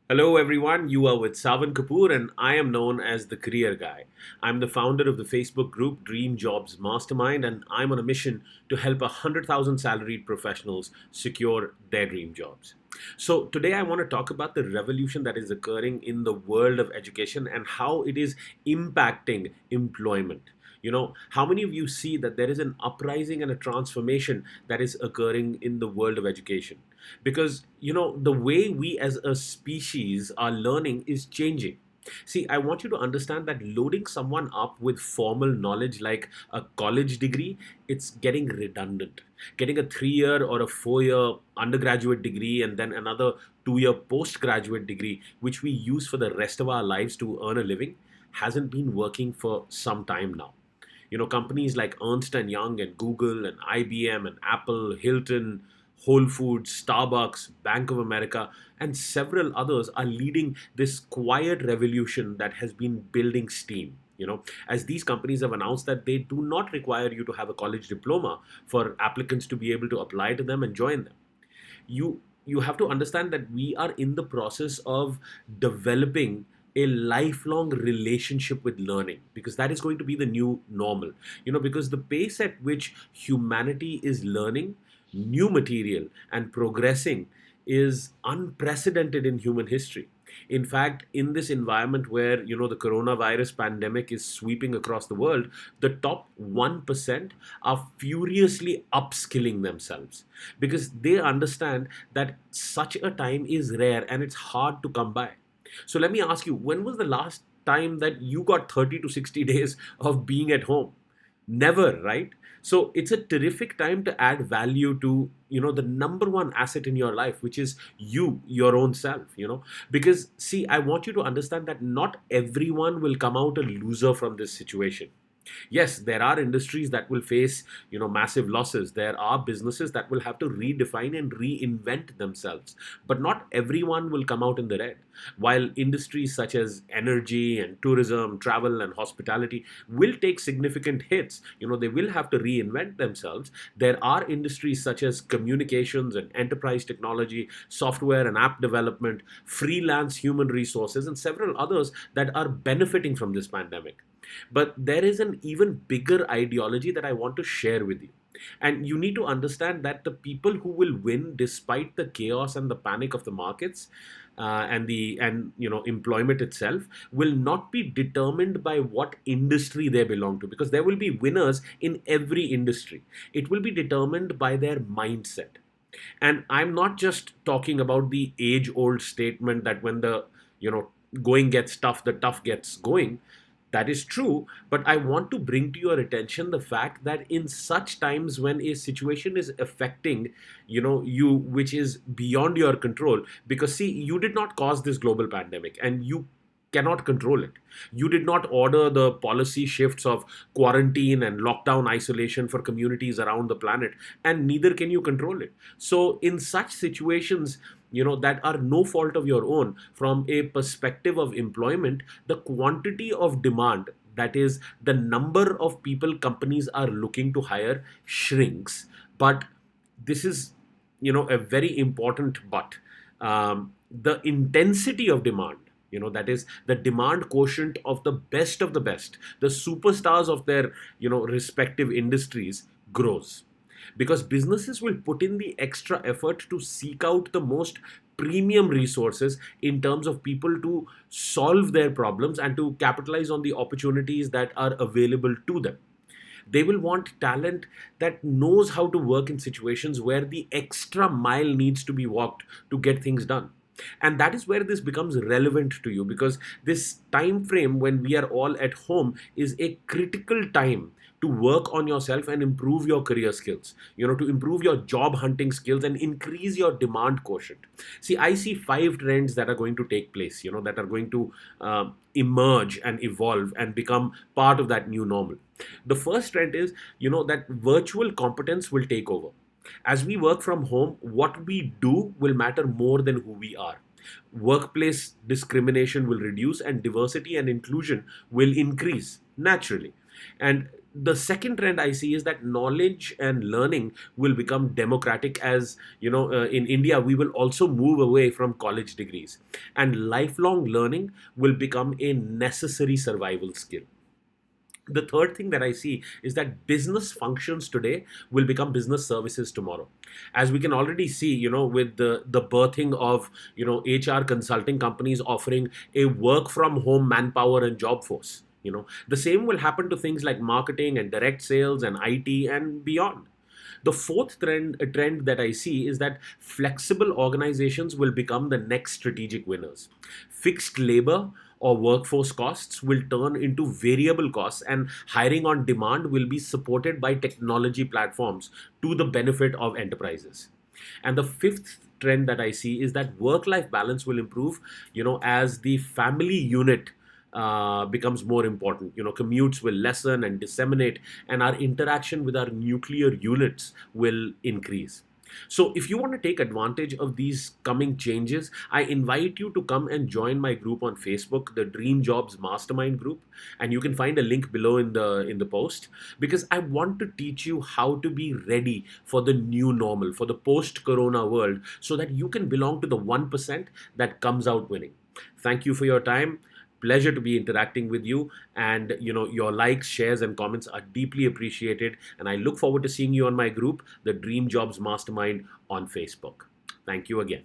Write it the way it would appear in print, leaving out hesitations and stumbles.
Hello, everyone. You are with Savan Kapoor, and I am known as the Career Guy. I'm the founder of the Facebook group Dream Jobs Mastermind, and I'm on a mission to help 100,000 salaried professionals secure their dream jobs. So, today I want to talk about the revolution that is occurring in the world of education and how it is impacting employment. How many of you see that there is an uprising and a transformation that is occurring in the world of education? Because the way we as a species are learning is changing. See, I want you to understand that loading someone up with formal knowledge like a college degree, it's getting redundant. Getting a 3 year or a 4 year undergraduate degree and then another 2 year postgraduate degree, which we use for the rest of our lives to earn a living, hasn't been working for some time now. Companies like Ernst and Young and Google and IBM and Apple, Hilton, Whole Foods, Starbucks, Bank of America, and several others are leading this quiet revolution that has been building steam. As these companies have announced that they do not require you to have a college diploma for applicants to be able to apply to them and join them. You have to understand that we are in the process of developing a lifelong relationship with learning, because that is going to be the new normal. Because the pace at which humanity is learning new material and progressing is unprecedented in human history. In fact, in this environment where the coronavirus pandemic is sweeping across the world, the top 1% are furiously upskilling themselves because they understand that such a time is rare and it's hard to come by. So let me ask you, when was the last time that you got 30 to 60 days of being at home? Never, right? So it's a terrific time to add value to the number one asset in your life, which is your own self. Because see, I want you to understand that not everyone will come out a loser from this situation. Yes, there are industries that will face massive losses. There are businesses that will have to redefine and reinvent themselves, but not everyone will come out in the red. While industries such as energy and tourism, travel and hospitality will take significant hits, they will have to reinvent themselves. There are industries such as communications and enterprise technology, software and app development, freelance human resources, and several others that are benefiting from this pandemic. But there is an even bigger ideology that I want to share with you. And you need to understand that the people who will win despite the chaos and the panic of the markets, and employment itself, will not be determined by what industry they belong to, because there will be winners in every industry. It will be determined by their mindset. And I'm not just talking about the age old statement that when the going gets tough, the tough gets going. That is true, but I want to bring to your attention the fact that in such times when a situation is affecting, you, which is beyond your control, because see, you did not cause this global pandemic and you cannot control it. You did not order the policy shifts of quarantine and lockdown isolation for communities around the planet, and neither can you control it. So, in such situations, that are no fault of your own, from a perspective of employment, the quantity of demand, that is the number of people companies are looking to hire, shrinks. But this is a very important but. The intensity of demand, that is the demand quotient of the best, the superstars of their respective industries, grows, because businesses will put in the extra effort to seek out the most premium resources in terms of people to solve their problems and to capitalize on the opportunities that are available to them. They will want talent that knows how to work in situations where the extra mile needs to be walked to get things done. And that is where this becomes relevant to you, because this time frame when we are all at home is a critical time to work on yourself and improve your career skills, to improve your job hunting skills and increase your demand quotient. See, I see five trends that are going to take place, that are going to emerge and evolve and become part of that new normal. The first trend is, that virtual competence will take over. As we work from home, what we do will matter more than who we are. Workplace discrimination will reduce and diversity and inclusion will increase naturally. And The second trend I see is that knowledge and learning will become democratic. As you know, in India we will also move away from college degrees, and lifelong learning will become a necessary survival skill. The third thing that I see is that business functions today will become business services tomorrow. As we can already see, with the birthing of, HR consulting companies offering a work from home manpower and job force. The same will happen to things like marketing and direct sales and IT and beyond. The fourth trend that I see is that flexible organizations will become the next strategic winners. Fixed labor or workforce costs will turn into variable costs, and hiring on demand will be supported by technology platforms to the benefit of enterprises. And the fifth trend that I see is that work life balance will improve, as the family unit becomes more important. Commutes will lessen and disseminate, and our interaction with our nuclear units will increase. So, if you want to take advantage of these coming changes, I invite you to come and join my group on Facebook, the Dream Jobs Mastermind group, and you can find a link below in the post, because I want to teach you how to be ready for the new normal, for the post-corona world, so that you can belong to the 1% that comes out winning. Thank you for your time. Pleasure to be interacting with you, and your likes, shares and comments are deeply appreciated, and I look forward to seeing you on my group, the Dream Jobs Mastermind, on Facebook. Thank you again.